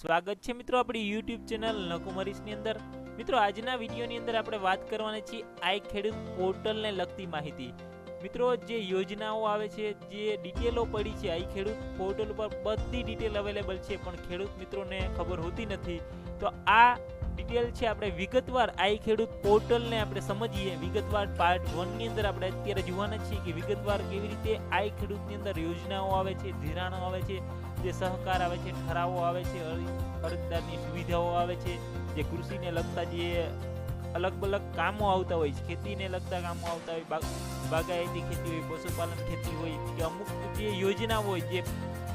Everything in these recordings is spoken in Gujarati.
સ્વાગત છે મિત્રો આપણી યુટ્યુબ ચેનલ નકુમરીસની અંદર। મિત્રો આજના વિડીયોની અંદર આપણે વાત કરવાના છીએ આઈ ખેડૂત પોર્ટલને લગતી માહિતી। મિત્રો જે યોજનાઓ આવે છે, જે ડિટેલો પડી છે આઈ ખેડૂત પોર્ટલ પર બધી ડિટેલ અવેલેબલ છે, પણ ખેડૂત મિત્રોને ખબર હોતી નથી। તો આ ડિટેલ છે આપણે વિગતવાર આઈ ખેડૂત પોર્ટલને આપણે સમજીએ। વિગતવાર પાર્ટ 1 ની અંદર આપણે અત્યારે જોવાના છીએ કે વિગતવાર કેવી રીતે આઈ ખેડૂતની અંદર યોજનાઓ આવે છે, ધિરાણો આવે છે, જે સહકાર આવે છે, ઠરાવો આવે છે, અરજદારની સુવિધાઓ આવે છે, જે કૃષિને લગતા જે અલગ અલગ કામો આવતા હોય છે, ખેતીને લગતા કામો આવતા હોય, બાગાયતી ખેતી હોય, પશુપાલન ખેતી હોય, કે અમુક જે યોજના હોય, જે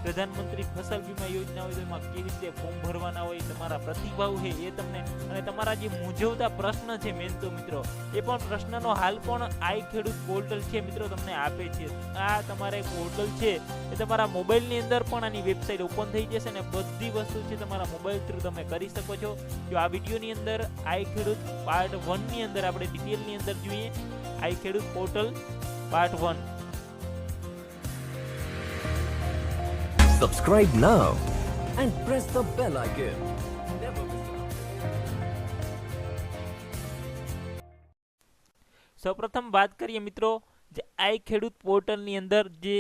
પ્રધાનમંત્રી ફસલ વીમા યોજના હોય, તો એમાં કેવી રીતે ફોર્મ ભરવાના હોય, તમારા પ્રતિભાવ છે એ તમને, અને તમારા જે મૂંઝવતા પ્રશ્ન છે મેન તો મિત્રો એ પણ પ્રશ્નનો હાલ પણ આઈ ખેડૂત પોર્ટલ છે મિત્રો તમને આપે છે। આ તમારે પોર્ટલ છે એ તમારા મોબાઈલની અંદર પણ આની વેબસાઇટ ઓપન થઈ જશે ને બધી વસ્તુ છે તમારા મોબાઈલ થ્રુ તમે કરી શકો છો। જો આ વિડીયોની અંદર આઈ ખેડૂત પાર્ટ 1 ની અંદર આપણે ડિટેલની અંદર જોઈએ આઈ ખેડૂત portal part 1। Subscribe now and press the bell icon. Never miss an સૌપ્રથમ વાત કરીએ મિત્રો જે આઈ ખેડૂત પોર્ટલની અંદર જે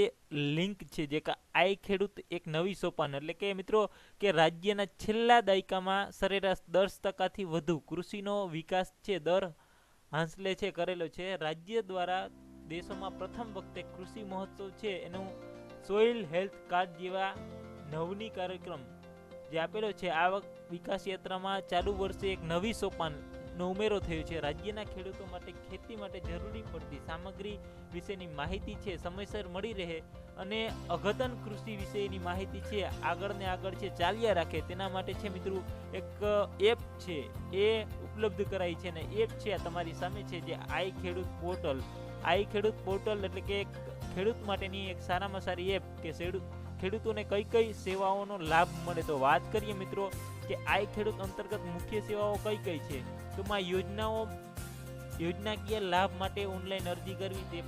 લિંક છે, જે આઈ ખેડૂત એક નવી સોપાન, એટલે કે મિત્રો કે રાજ્યના છેલ્લા દાયકામાં સરેરાશ 10% વધુ કૃષિનો વિકાસ છે દર હાંસલે છે કરેલો છે। રાજ્ય દ્વારા દેશોમાં પ્રથમ વખતે કૃષિ મહોત્સવ છે એનું સોઇલ હેલ્થ કાર્ડ જેવા નવની કાર્યક્રમ જે આપેલો છે। આ વિકાસ યાત્રામાં ચાલુ વર્ષે એક નવી સોપાનનો ઉમેરો થયો છે। રાજ્યના ખેડૂતો માટે ખેતી માટે જરૂરી પડતી સામગ્રી વિશેની માહિતી છે સમયસર મળી રહે અને અઘતન કૃષિ વિશેની માહિતી છે આગળ ને આગળ છે ચાલ્યા રાખે તેના માટે છે મિત્રો એક એપ છે એ ઉપલબ્ધ કરાઈ છે, ને એપ છે આ તમારી સામે છે જે આઈ ખેડૂત પોર્ટલ। આઈ ખેડૂત પોર્ટલ એટલે કે ખેડૂત માટેની એક સારામાં સારી એપ કે ખેડૂતોને કઈ કઈ સેવાઓનો લાભ મળે। તો વાત કરીએ મિત્રો કે આઈ ખેડૂત અંતર્ગત મુખ્ય સેવાઓ કઈ કઈ છે, તો માં યોજનાકીય લાભ માટે ઓનલાઈન અરજી કરવી, તે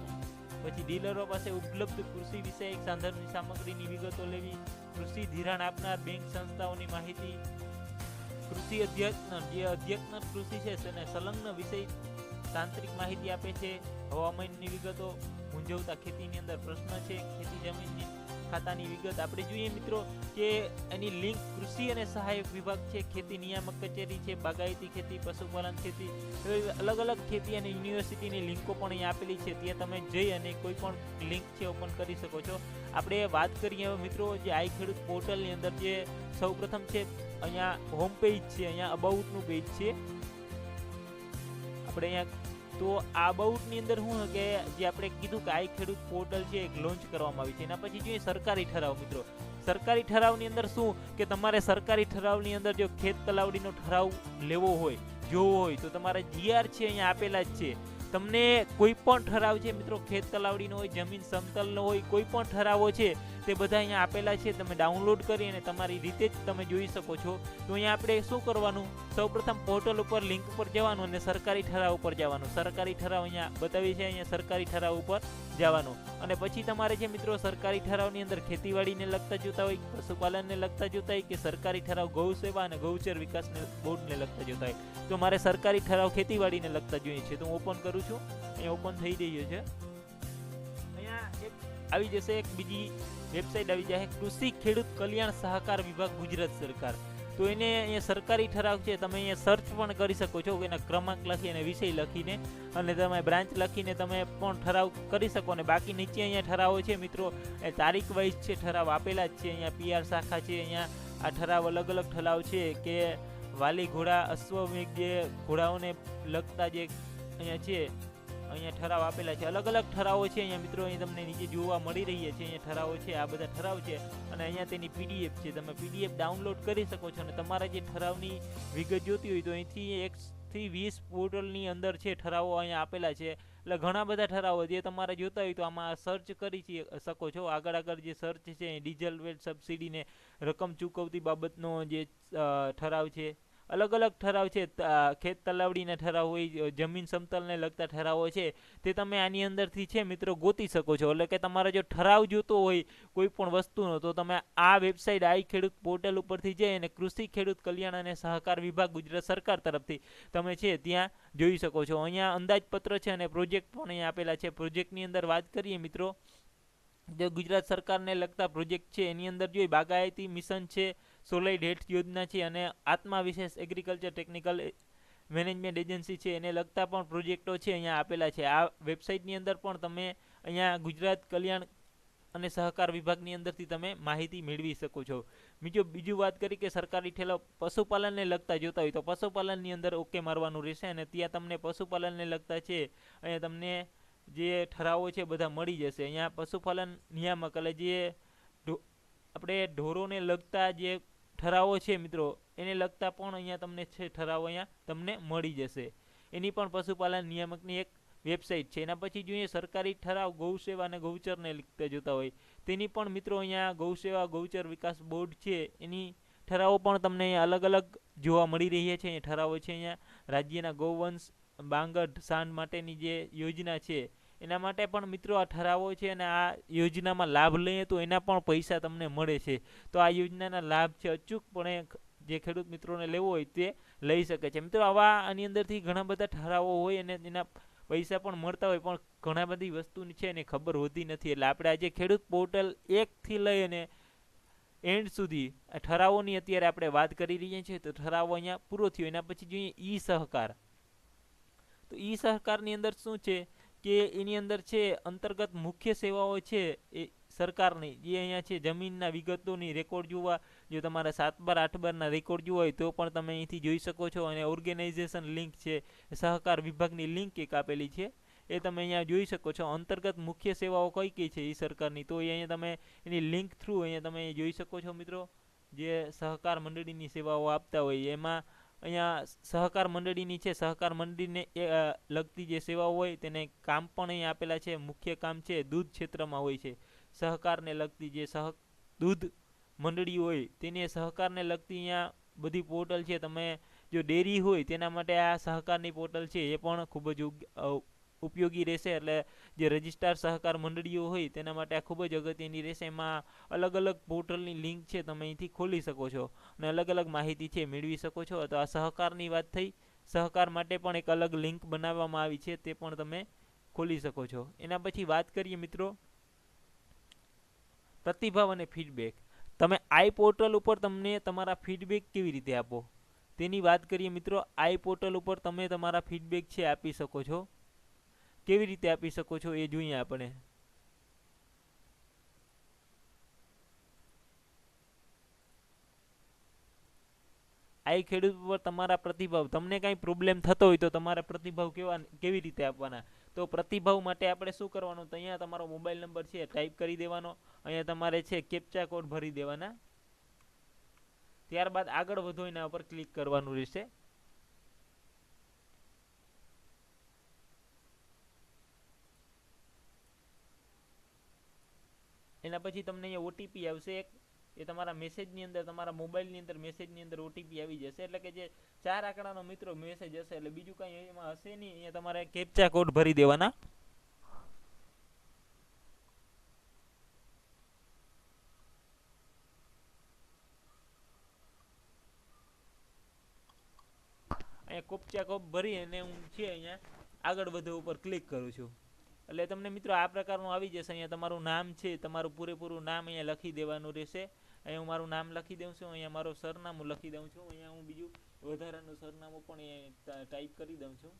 પછી ડીલરો પાસે ઉપલબ્ધ કૃષિ વિષયક સાધનની સામગ્રીની વિગતો લેવી, કૃષિ ધિરાણ આપનાર બેંક સંસ્થાઓની માહિતી, કૃષિ અધ્યયન જે અધ્યયન કૃષિ છે તેને સંલગ્ન વિષય તાંત્રિક માહિતી આપે છે, હવામાનની વિગતો, મૂંઝવતા ખેતીની અંદર પ્રશ્ન છે, ખેતી જમીનની ખાતાની વિગત આપણે જોઈએ મિત્રો કે એની લિંક કૃષિ અને સહાયક વિભાગ છે, ખેતી નિયામક કચેરી છે, બાગાયતી ખેતી, પશુપાલન ખેતી, અલગ અલગ ખેતી અને યુનિવર્સિટીની લિંકો પણ અહીંયા આપેલી છે, ત્યાં તમે જઈ અને કોઈ પણ લિંક છે ઓપન કરી શકો છો। આપણે વાત કરીએ મિત્રો જે આઈ ખેડૂત પોર્ટલની અંદર જે સૌપ્રથમ છે અહીંયા હોમ પેજ છે, અહીંયા અબાઉટનું પેજ છે આપણે અહીંયા। તો આ અબાઉટની અંદર શું કે જે આપણે કીધું કે આઈ ખેડૂત પોર્ટલ છે એક લોન્ચ કરવામાં આવી છે। એના પછી જોઈએ સરકારી ઠરાવ મિત્રો। સરકારી ઠરાવની અંદર શું કે તમારે સરકારી ઠરાવની અંદર જો ખેત તલાવડીનો ઠરાવ લેવો હોય, જોવો હોય, તો તમારે જીઆર છે અહીંયા આપેલા જ છે। તમને કોઈ પણ ઠરાવ છે મિત્રો ખેત તલાવડીનો હોય, જમીન સમતલનો હોય, કોઈ પણ ઠરાવો છે તે બધા અહીંયા આપેલા છે, તમે ડાઉનલોડ કરી અને તમારી રીતે જ તમે જોઈ શકો છો। તો અહીંયા આપણે શું કરવાનું, સૌપ્રથમ પોર્ટલ ઉપર લિંક ઉપર જવાનું અને સરકારી ઠરાવ ઉપર જવાનું। સરકારી ઠરાવ અહીંયા બતાવી છે, અહીંયા સરકારી ઠરાવ ઉપર જવાનું અને પછી તમારે છે મિત્રો સરકારી ઠરાવની અંદર ખેતીવાડીને લગતા જોતા હોય, પશુપાલનને લગતા જોતા હોય, કે સરકારી ઠરાવ ગૌ સેવા અને ગૌચર વિકાસને બોર્ડને લગતા જોતા હોય, તો મારે સરકારી ઠરાવ ખેતીવાડીને લગતા જોઈએ છે, તો હું ઓપન કરું છું। અહીંયા ઓપન થઈ રહ્યો છે। અહીંયા એક આવી જશે, એક બીજી વેબસાઇટ આવી જાય કૃષિ ખેડૂત કલ્યાણ સહકાર વિભાગ ગુજરાત સરકાર। તો એને અહીંયા સરકારી ઠરાવ છે, તમે અહીંયા સર્ચ પણ કરી શકો છો, એના ક્રમાંક લખી અને વિષય લખીને અને તમે બ્રાન્ચ લખીને તમે પણ ઠરાવ કરી શકો। ને બાકી નીચે અહીંયા ઠરાવો છે મિત્રો એ તારીખ વાઇઝ છે ઠરાવ આપેલા જ છે। અહીંયા પીઆર શાખા છે, અહીંયા આ ઠરાવ અલગ અલગ ઠરાવ છે કે વાલી ઘોડા અશ્વમેઘ જે ઘોડાઓને લગતા જે અહીંયા છે, અહીંયા ઠરાવ આપેલા છે, અલગ અલગ ઠરાવો છે અહીંયા મિત્રો, અહીં તમને નીચે જોવા મળી રહ્યા છે, અહીંયા ઠરાવો છે, આ બધા ઠરાવ છે અને અહીંયા તેની પીડીએફ છે, તમે પીડીએફ ડાઉનલોડ કરી શકો છો। અને તમારા જે ઠરાવની વિગત જોતી હોય તો અહીંથી 1 થી 20 પોર્ટલની અંદર છે ઠરાવો અહીંયા આપેલા છે, એટલે ઘણા બધા ઠરાવો જે તમારે જોતા હોય તો આમાં સર્ચ કરી શકો છો। આગળ જે સર્ચ છે ડીઝલ વેટ સબસિડીને રકમ ચૂકવતી બાબતનો જે ઠરાવ છે, અલગ અલગ ઠરાવ છે, ખેત તલાવડીના ઠરાવ હોય, જમીન સમતલને લગતા ઠરાવો છે, તે તમે આની અંદરથી છે મિત્રો ગોતી શકો છો. એટલે કે તમારે જો ઠરાવ જોતો હોય કોઈ પણ વસ્તુનો, તો તમે આ વેબસાઇટ આઈ ખેડૂત પોર્ટલ ઉપરથી જઈ અને કૃષિ ખેડૂત કલ્યાણ અને સહકાર વિભાગ ગુજરાત સરકાર તરફથી તમે છે ત્યાં જોઈ શકો છો. અહીંયા અંદાજપત્ર છે અને પ્રોજેક્ટ પણ અહીંયા આપેલા છે. પ્રોજેક્ટની અંદર વાત કરીએ મિત્રો, જે ગુજરાત સરકારને લગતા પ્રોજેક્ટ છે એની અંદર જોઈએ બાગાયતી મિશન છે, સોલાઇડ હેઠ યોજના છે અને આત્મા વિશેષ એગ્રીકલ્ચર ટેકનિકલ મેનેજમેન્ટ એજન્સી છે એને લગતા પણ પ્રોજેક્ટો છે અહીંયા આપેલા છે. આ વેબસાઇટની અંદર પણ તમે અહીંયા ગુજરાત કલ્યાણ અને સહકાર વિભાગની અંદરથી તમે માહિતી મેળવી શકો છો. બીજું વાત કરી કે સરકારી ઠેલો પશુપાલનને લગતા જોતા હોય તો પશુપાલનની અંદર ઓકે મારવાનું રહેશે અને ત્યાં તમને પશુપાલનને લગતા છે અહીંયા તમને જે ઠરાવો છે બધા મળી જશે. અહીંયા પશુપાલન નિયામક એટલે જે આપણે ઢોરોને લગતા જે ઠરાવો છે મિત્રો, એને લગતા પણ અહીંયા તમને છે ઠરાવો અહીંયા તમને મળી જશે. એની પણ પશુપાલન નિયામકની એક વેબસાઇટ છે. એના પછી જોઈએ સરકારી ઠરાવ ગૌસેવા અને ગૌચરને લગતા જોતા હોય તેની પણ મિત્રો અહીંયા ગૌસેવા ગૌચર વિકાસ બોર્ડ છે એની ઠરાવો પણ તમને અહીંયા અલગ અલગ જોવા મળી રહ્યા છે. અહીંયા ઠરાવો છે અહીંયા રાજ્યના ગૌવંશ બાંગડ સાંડ માટેની જે યોજના છે એના માટે પણ મિત્રો આ ઠરાવો છે અને આ યોજનામાં લાભ લઈએ તો એના પણ પૈસા તમને મળે છે. તો આ યોજનાના લાભ છે અચૂકપણે જે ખેડૂત મિત્રોને લેવો હોય તે લઈ શકે છે. મિત્રો આની અંદરથી ઘણા બધા ઠરાવો હોય અને એના પૈસા પણ મળતા હોય, પણ ઘણા બધી વસ્તુની છે એને ખબર હોતી નથી. એટલે આપણે આજે ખેડૂત પોર્ટલ 1 થી લઈ અને એન્ડ સુધી ઠરાવોની અત્યારે આપણે વાત કરી રહ્યા છીએ. તો ઠરાવો અહીંયા પૂરો થયો. એના પછી જોઈએ ઈ સહકાર. તો ઈ સહકારની અંદર શું છે કે એની અંદર છે અંતર્ગત મુખ્ય સેવાઓ છે એ સરકારની જે અહીંયા છે જમીનના વિગતોની રેકોર્ડ જોવા, જો તમારે 7/12 8/12ના રેકોર્ડ જોવા હોય તો પણ તમે અહીંથી જોઈ શકો છો. અને ઓર્ગેનાઇઝેશન લિંક છે, સહકાર વિભાગની લિંક એક આપેલી છે એ તમે અહીંયા જોઈ શકો છો. અંતર્ગત મુખ્ય સેવાઓ કઈ કઈ છે એ સરકારની, તો અહીંયા તમે એની લિંક થ્રુ અહીંયા તમે જોઈ શકો છો મિત્રો. જે સહકાર મંડળીની સેવાઓ આપતા હોય એમાં અહીંયા સહકાર મંડળીની છે, સહકાર મંડળીને લગતી જે સેવાઓ હોય તેને કામ પણ અહીંયા આપેલા છે. મુખ્ય કામ છે દૂધ ક્ષેત્રમાં હોય છે. સહકારને લગતી જે દૂધ મંડળી હોય તેને સહકારને લગતી અહીંયા બધી પોર્ટલ છે. તમે જો ડેરી હોય તેના માટે આ સહકારની પોર્ટલ છે એ પણ ખૂબ જ ઉપયોગી રહેશે. એટલે જે રજિસ્ટ્રાર સહકાર મંડળીઓ હોય તેના માટે આ ખૂબ જ અગત્યની રહેશે. એમાં અલગ અલગ પોર્ટલની લિંક છે, તમે અહીંથી ખોલી શકો છો અને અલગ અલગ માહિતી છે મેળવી શકો છો. તો આ સહકારની વાત થઈ. સહકાર માટે પણ એક અલગ લિંક બનાવવામાં આવી છે, તે પણ તમે ખોલી શકો છો. એના પછી વાત કરીએ મિત્રો પ્રતિભાવ અને ફીડબેક. તમે આઈ પોર્ટલ ઉપર તમને તમારા ફીડબેક કેવી રીતે આપો તેની વાત કરીએ મિત્રો. આઈ પોર્ટલ ઉપર તમે તમારા ફીડબેક છે આપી શકો છો. કેવી રીતે આપી શકો છો એ જોઈએ આપણે. આઈ ખેડૂત ઉપર તમારા પ્રતિભાવ, તમને કઈ પ્રોબ્લેમ થતો હોય તો તમારા પ્રતિભાવ કેવી રીતે આપવાના. તો પ્રતિભાવ માટે આપણે શું કરવાનું, તો અહીંયા તમારો મોબાઈલ નંબર છે ટાઈપ કરી દેવાનો. અહીંયા તમારે છે કેપ્ચા કોડ ભરી દેવાના. ત્યારબાદ આગળ વધો એના ઉપર ક્લિક કરવાનું રહેશે. એના પછી તમને અહીંયા ઓટીપી આવશે એક, એ તમારા મેસેજની અંદર, તમારા મોબાઈલની અંદર મેસેજની અંદર ઓટીપી આવી જશે. એટલે કે જે 4 આંકડાનો મિત્રો મેસેજ હશે, એટલે બીજું કઈ એમાં હશે નહીં. અહીંયા તમારે કેપ્ચા કોડ ભરી દેવાના. અહીંયા કેપ્ચા કોડ ભરી અને હું છે અહીંયા આગળ વધો ઉપર ક્લિક કરું છું. એટલે તમને મિત્રો આ પ્રકારનું આવી જશે. અહીંયા તમારું નામ છે, તમારું પૂરેપૂરું નામ અહીંયા લખી દેવાનું રહેશે. અહીંયા હું મારું નામ લખી દઉં છું. અહીંયા મારું સરનામું લખી દઉં છું. અહીંયા હું બીજું વધારાનું સરનામું પણ અહીંયા ટાઈપ કરી દઉં છું.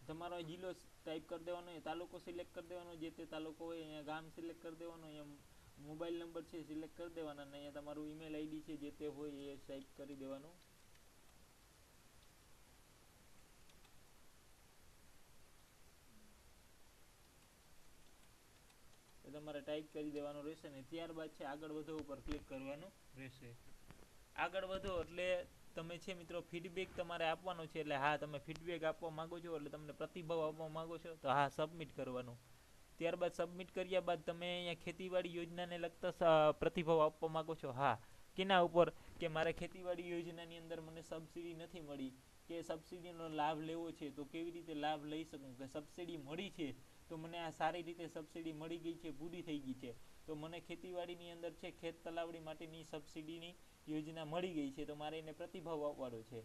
તમારો જિલ્લો ટાઈપ કરી દેવાનો, તાલુકો સિલેક્ટ કરી દેવાનો, જે તે તાલુકો હોય અહીંયા ગામ સિલેક્ટ કરી દેવાનો, અહીંયા મોબાઈલ નંબર છે સિલેક્ટ કરી દેવાના, અને અહીંયા તમારું ઈમેલ આઈડી છે જે તે હોય એ ટાઈપ કરી દેવાનું. તમારે ટાઈપ કરી દેવાનું રહેશે ને ત્યારબાદ છે આગળ વધો ઉપર ક્લિક કરવાનું રહેશે. આગળ વધો એટલે તમે છે મિત્રો ફીડબેક તમારે આપવાનો છે. એટલે હા તમે ફીડબેક આપવા માંગો છો, એટલે તમને પ્રતિભાવ આપવા માંગો છો તો હા સબમિટ કરવાનું. ત્યારબાદ સબમિટ કર્યા બાદ તમે અહીંયા ખેતીવાડી યોજનાને લગતા પ્રતિભાવ આપવા માંગો છો. હા, કેના ઉપર? કે મારે ખેતીવાડી યોજનાની અંદર મને સબસિડી નથી મળી, કે સબસિડીનો લાભ લેવો છે તો કેવી રીતે લાભ લઈ શકું, કે સબસિડી મળી છે તો મને આ સારી રીતે સબસિડી મળી ગઈ છે, પૂરી થઈ ગઈ છે, તો મને ખેતીવાડીની અંદર છે ખેત તલાવડી માટેની સબસિડીની યોજના મળી ગઈ છે, તો મારે એને પ્રતિભાવ આપવાનો છે.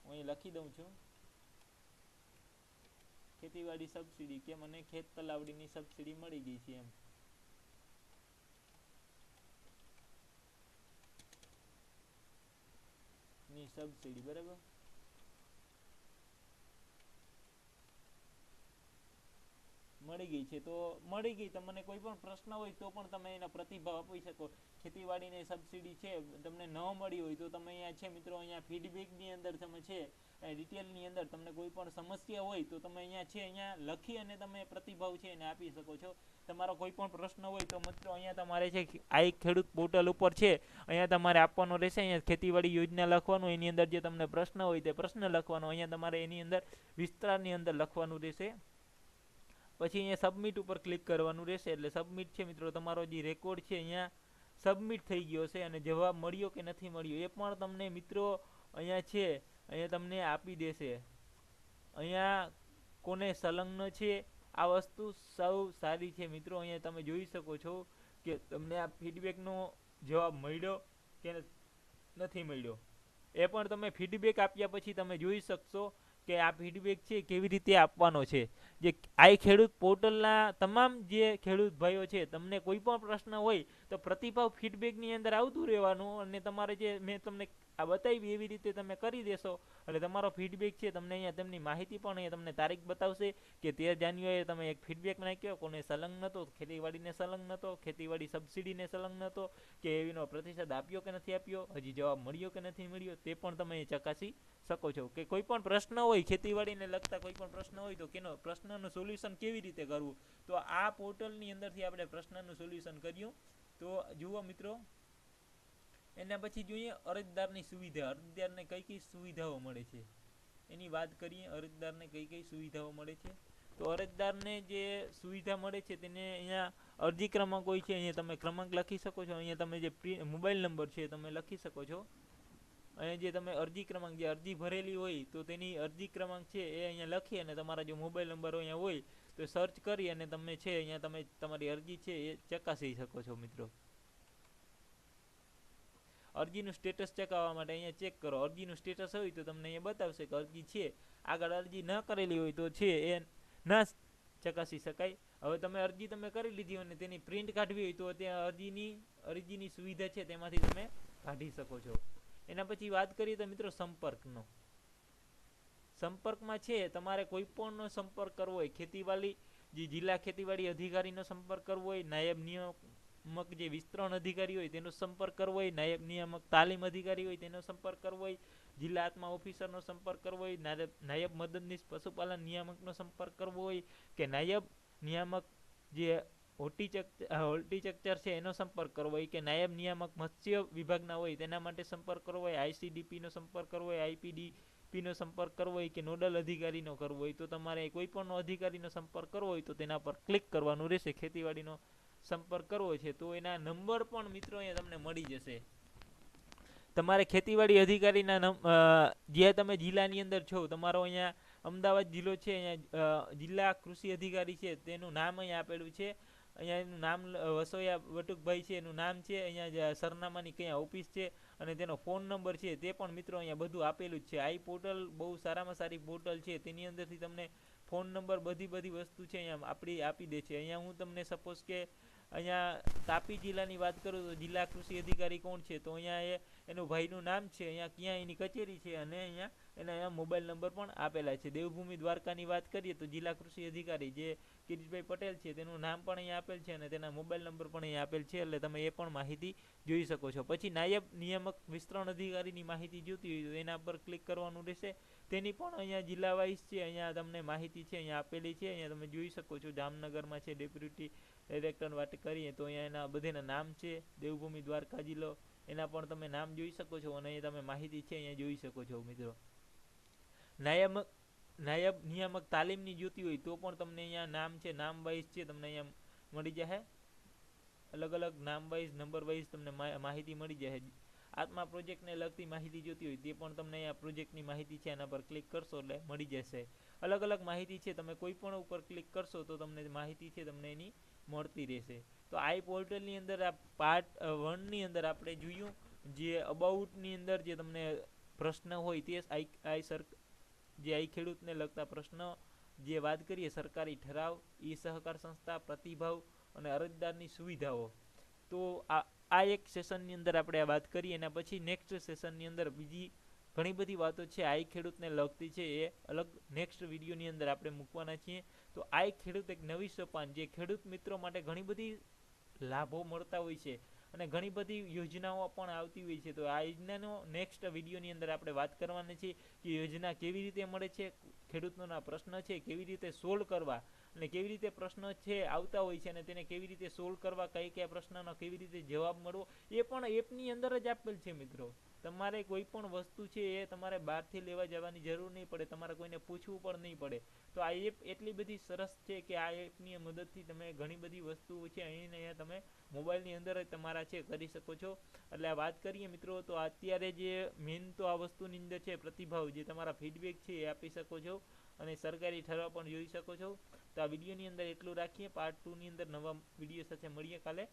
હું અહીં લખી દઉં છું, ખેતીવાડી સબસિડી, કે મને ખેત તલાવડીની સબસિડી મળી ગઈ છે એમ. ની સબસિડી, બરાબર. મળી ગઈ છે તો મળી ગઈ. તમને કોઈ પણ પ્રશ્ન હોય તો પણ તમે એના પ્રતિભાવ આપી શકો. ખેતીવાડીની સબસિડી છે તમને ન મળી હોય તો તમે અહીંયા છે મિત્રો, અહીંયા ફીડબેકની અંદર તમે છે ડિટેલની અંદર તમને કોઈ પણ સમસ્યા હોય તો તમે અહીંયા છે, અહીંયા લખી અને તમે પ્રતિભાવ છે એને આપી શકો છો. તમારો કોઈ પણ પ્રશ્ન હોય તો મિત્રો અહીંયા તમારે છે આ ખેડૂત પોર્ટલ ઉપર છે, અહીંયા તમારે આપવાનો રહેશે. અહીંયા ખેતીવાડી યોજના લખવાનું, એની અંદર જે તમને પ્રશ્ન હોય તે પ્રશ્ન લખવાનો, અહીંયા તમારે એની અંદર વિસ્તારની અંદર લખવાનું રહેશે. પછી અહીંયા સબમિટ ઉપર ક્લિક કરવાનું રહેશે. એટલે સબમિટ છે મિત્રો, તમારો જે રેકોર્ડ છે અહીંયા સબમિટ થઈ ગયો છે, અને જવાબ મળ્યો કે નથી મળ્યો એ પણ તમને મિત્રો અહીંયા છે, અહીંયા તમને આપી દેશે. અહીંયા કોને સંલગ્ન છે આ વસ્તુ સૌ સારી છે મિત્રો. અહીંયા તમે જોઈ શકો છો કે તમને આ ફીડબેકનો જવાબ મળ્યો કે નથી મળ્યો, એ પણ તમે ફીડબેક આપ્યા પછી તમે જોઈ શકશો કે આ ફીડબેક છે કેવી રીતે આપવાનો છે. જે આઈ ખેડૂત પોર્ટલના તમામ જે ખેડૂત ભાઈઓ છે, તમને કોઈ પણ પ્રશ્ન હોય તો પ્રતિભાવ ફીડબેકની અંદર આવતું રહેવાનું, અને તમારે જે મેં તમને આ બતાવી એવી રીતે તમે કરી દેશો એટલે તમારો ફીડબેક છે તમને અહીંયા તેમની માહિતી પણ અહીંયા તમને તારીખ બતાવશે કે 13 જાન્યુઆરીએ તમે એક ફીડબેક નાખ્યો, કોને સંલગ્ન હતો, ખેતીવાડીને સંલગ્ન હતો, ખેતીવાડી સબસિડીને સંલગ્ન હતો, કે એનો પ્રતિસાદ આપ્યો કે નથી આપ્યો, હજી જવાબ મળ્યો કે નથી મળ્યો, તે પણ તમે ચકાસી શકો છો. કે કોઈ પણ પ્રશ્ન હોય ખેતીવાડીને લગતા, કોઈ પણ પ્રશ્ન હોય તો કેનો પ્રશ્નનું સોલ્યુશન કેવી રીતે કરવું, તો આ પોર્ટલની અંદરથી આપણે પ્રશ્નનું સોલ્યુશન કર્યું. તો જુઓ મિત્રો, એના પછી જોઈએ અરજદારની સુવિધા. અરજદારને કઈ કઈ સુવિધાઓ મળે છે એની વાત કરીએ. અરજદારને કઈ કઈ સુવિધાઓ મળે છે, તો અરજદારને જે સુવિધા મળે છે તેને અહીંયા અરજી ક્રમાંક હોય છે, અહીંયા તમે ક્રમાંક લખી શકો છો. અહીંયા તમે જે મોબાઈલ નંબર છે તમે લખી શકો છો. અહીંયા જે તમે અરજી ક્રમાંક, જે અરજી ભરેલી હોય તો તેની અરજી ક્રમાંક છે એ અહીંયા લખી અને તમારા જો મોબાઈલ નંબર અહીંયા હોય તો સર્ચ કરી અને તમે છે અહીંયા તમે તમારી અરજી છે એ ચકાસી શકો છો મિત્રો. અરજીનું સ્ટેટસ ચકાવવા માટે અહીંયા ચેક કરો. અરજીનું સ્ટેટસ હોય તો તમને અહીંયા બતાવશે કે અરજી છે. આગળ અરજી ન કરેલી હોય તો છે એ ના ચકાસી શકાય. હવે તમે અરજી તમે કરી લીધી અને તેની પ્રિન્ટ કાઢવી હોય તો ત્યાં અરજીની સુવિધા છે તેમાંથી તમે કાઢી શકો છો. એના પછી વાત કરીએ તો મિત્રો સંપર્કનો. સંપર્કમાં છે તમારે કોઈ પણનો સંપર્ક કરવો હોય, ખેતીવાડી જે જિલ્લા ખેતીવાડી અધિકારીનો સંપર્ક કરવો હોય, નાયબ નિયામક જે વિસ્તરણ અધિકારી હોય તેનો સંપર્ક કરવો હોય, નાયબ નિયામક તાલીમ અધિકારી હોય તેનો સંપર્ક કરવો હોય, જિલ્લા આત્મા ઓફિસરનો સંપર્ક કરવો હોય, નાયબ મદદનીશ પશુપાલન નિયામકનો સંપર્ક કરવો હોય, કે નાયબ નિયામક જે હોર્ટિકલ્ચર છે એનો સંપર્ક કરવો હોય, કે નાયબ નિયામક મત્સ્ય વિભાગના હોય તેના માટે સંપર્ક કરવો હોય, આઈસીડીપીનો સંપર્ક કરવો હોય, આઈપીડીપીનો સંપર્ક કરવો હોય, કે નોડલ અધિકારીનો કરવો હોય, તો તમારે કોઈ પણ અધિકારીનો સંપર્ક કરવો હોય તો તેના પર ક્લિક કરવાનું રહેશે. ખેતીવાડીનો સંપર્ક કરવો છે તો એના નંબર પણ મિત્રો અહીંયા તમને મળી જશે. તમારે ખેતીવાડી અધિકારીના જે તમે જિલ્લાની અંદર છો, તમારો અહીંયા અમદાવાદ જિલ્લો છે, અહીંયા જિલ્લા કૃષિ અધિકારી છે તેનું નામ અહીંયા આપેલું છે. અહીંયા એનું નામ વસોયા વટુકભાઈ છે એનું નામ છે. અહીંયા સરનામાની કયા ઓફિસ છે અને તેનો ફોન નંબર છે તે પણ મિત્રો અહીંયા બધું આપેલું જ છે. આ પોર્ટલ બહુ સારામાં સારી પોર્ટલ છે. તેની અંદરથી તમને ફોન નંબર બધી વસ્તુ છે અહીંયા આપી દે છે. અહીંયા હું તમને સપોઝ કે અહીંયા તાપી જિલ્લાની વાત કરું તો જિલ્લા કૃષિ અધિકારી કોણ છે, તો અહીંયા એનું ભાઈનું નામ છે, અહીંયા ક્યાં એની કચેરી છે અને અહીંયા મોબાઈલ નંબર પણ આપેલા છે. દેવભૂમિ દ્વારકાની વાત કરીએ તો જિલ્લા કૃષિ અધિકારી જે કિરીટભાઈ પટેલ છે તેનું નામ પણ અહીંયા આપેલ છે અને તેના મોબાઈલ નંબર પણ અહીંયા આપેલ છે. એટલે તમે એ પણ માહિતી જોઈ શકો છો. પછી નાયબ નિયામક વિસ્તરણ અધિકારીની માહિતી જોતી હોય તો એના પર ક્લિક કરવાનું રહેશે. તેની પણ અહીંયા જિલ્લા વાઇઝ છે, અહીંયા તમને માહિતી છે અહીંયા આપેલી છે. અહીંયા તમે જોઈ શકો છો જામનગરમાં છે ડેપ્યુટી ડાયરેક્ટર વાત કરીએ તો અહીંયા એના બધેના નામ છે. દેવભૂમિ દ્વારકા જિલ્લો એના પણ તમે નામ જોઈ શકો છો અને અહીંયા તમે માહિતી છે અહીંયા જોઈ શકો છો મિત્રો. નાયબ નિયામક તાલીમની જોતી હોય તો પણ તમને અહીંયા નામ છે, નામ વાઇઝ છે, તમને અહીંયા મળી જશે. અલગ અલગ નામ વાઇઝ, નંબર વાઇઝ તમને માહિતી મળી જશે. આત્મા પ્રોજેક્ટને લગતી માહિતી જોતી હોય તે પણ તમને અહીંયા પ્રોજેક્ટની માહિતી છે એના પર ક્લિક કરશો એટલે મળી જશે. અલગ અલગ માહિતી છે, તમે કોઈ પણ ઉપર ક્લિક કરશો તો તમને માહિતી છે તમને એની મળતી રહેશે. તો આઈ પોર્ટલની અંદર આ પાર્ટ 1 ની અંદર આપણે જોયું જે અબાઉટની અંદર જે તમને પ્રશ્ન હોય તે જે આઈ ખેડૂતને લગતા પ્રશ્ન જે વાત કરીએ, સરકારી ઠરાવ, ઈ સહકાર સંસ્થા, પ્રતિભાવ અને અરજદારની સુવિધાઓ. તો આ એક સેશનની અંદર આપણે આ વાત કરીએ. એના પછી નેક્સ્ટ સેશનની અંદર બીજી ઘણી બધી વાતો છે આઈ ખેડૂતને લગતી છે, એ અલગ નેક્સ્ટ વિડીયોની અંદર આપણે મૂકવાના છીએ. તો આઈ ખેડૂત એક નવી સોપાન જે ખેડૂત મિત્રો માટે ઘણી બધી લાભો મળતા હોય છે અને ઘણી બધી યોજનાઓ પણ આવતી હોય છે. તો આ યોજનાનો નેક્સ્ટ વિડીયોની અંદર આપણે વાત કરવાની છે કે યોજના કેવી રીતે મળે છે, ખેડૂતોના પ્રશ્ન છે કેવી રીતે સોલ્વ કરવા અને કેવી રીતે પ્રશ્નો છે આવતા હોય છે અને તેને કેવી રીતે સોલ્વ કરવા, કયા પ્રશ્નનો કેવી રીતે જવાબ મળવો, એ પણ એપની અંદર જ આપેલ છે મિત્રો. તમારે કોઈ પણ વસ્તુ છે એ તમારે બહારથી લેવા જવાની જરૂર નહીં પડે, તમારે કોઈને પૂછવું પણ નહીં પડે. તો આ એપ એટલી બધી સરસ છે કે આ એપની મદદથી તમે ઘણી બધી વસ્તુઓ છે અહીંયા તમે મોબાઈલની અંદર જ તમારા છે કરી શકો છો. એટલે આ વાત કરીએ મિત્રો તો અત્યારે જે મેઇન તો આ વસ્તુની અંદર છે પ્રતિભાવ, જે તમારા ફીડબેક છે એ આપી શકો છો અને સરકારી ઠરાવ પણ જોઈ શકો છો. તો આ વિડીયોની અંદર એટલું રાખીએ. પાર્ટ 2 ની અંદર નવા વિડીયો સાથે મળીએ કાલે.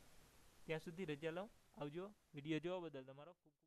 ત્યાં સુધી રજા લો, આવજો. વિડીયો જોવા બદલ તમારો ખૂબ ખૂબ